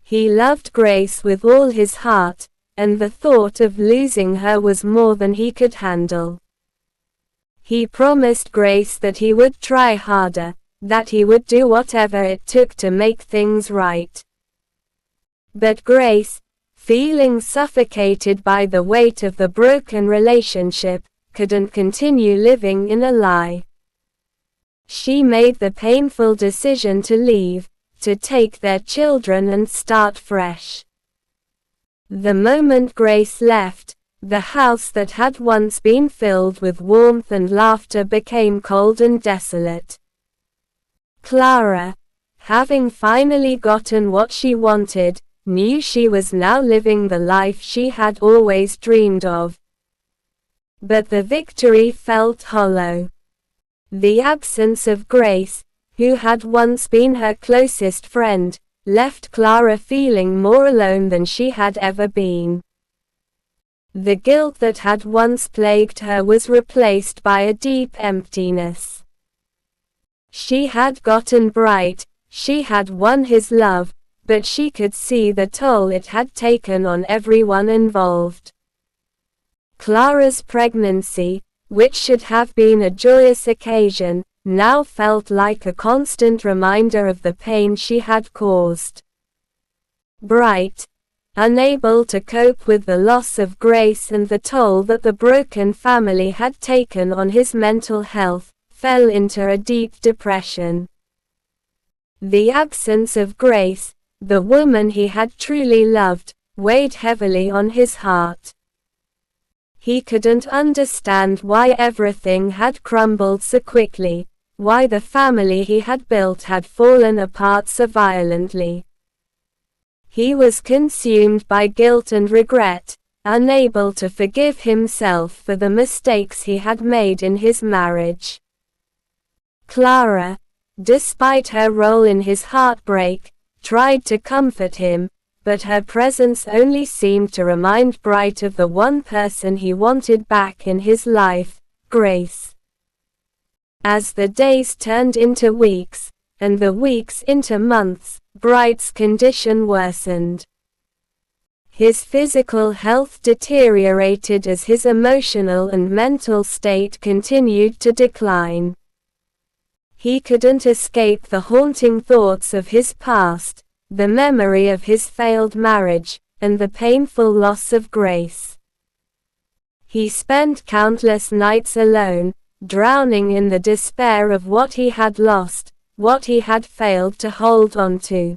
He loved Grace with all his heart, and the thought of losing her was more than he could handle. He promised Grace that he would try harder, that he would do whatever it took to make things right. But Grace, feeling suffocated by the weight of the broken relationship, couldn't continue living in a lie. She made the painful decision to leave, to take their children and start fresh. The moment Grace left, the house that had once been filled with warmth and laughter became cold and desolate. Clara, having finally gotten what she wanted, knew she was now living the life she had always dreamed of. But the victory felt hollow. The absence of Grace, who had once been her closest friend, left Clara feeling more alone than she had ever been. The guilt that had once plagued her was replaced by a deep emptiness. She had gotten Bright, she had won his love, but she could see the toll it had taken on everyone involved. Clara's pregnancy, which should have been a joyous occasion, now felt like a constant reminder of the pain she had caused. Bright, unable to cope with the loss of Grace and the toll that the broken family had taken on his mental health, fell into a deep depression. The absence of Grace, the woman he had truly loved, weighed heavily on his heart. He couldn't understand why everything had crumbled so quickly, why the family he had built had fallen apart so violently. He was consumed by guilt and regret, unable to forgive himself for the mistakes he had made in his marriage. Clara, despite her role in his heartbreak, tried to comfort him, but her presence only seemed to remind Bright of the one person he wanted back in his life, Grace. As the days turned into weeks, and the weeks into months, Bright's condition worsened. His physical health deteriorated as his emotional and mental state continued to decline. He couldn't escape the haunting thoughts of his past, the memory of his failed marriage, and the painful loss of Grace. He spent countless nights alone, drowning in the despair of what he had lost, what he had failed to hold on to.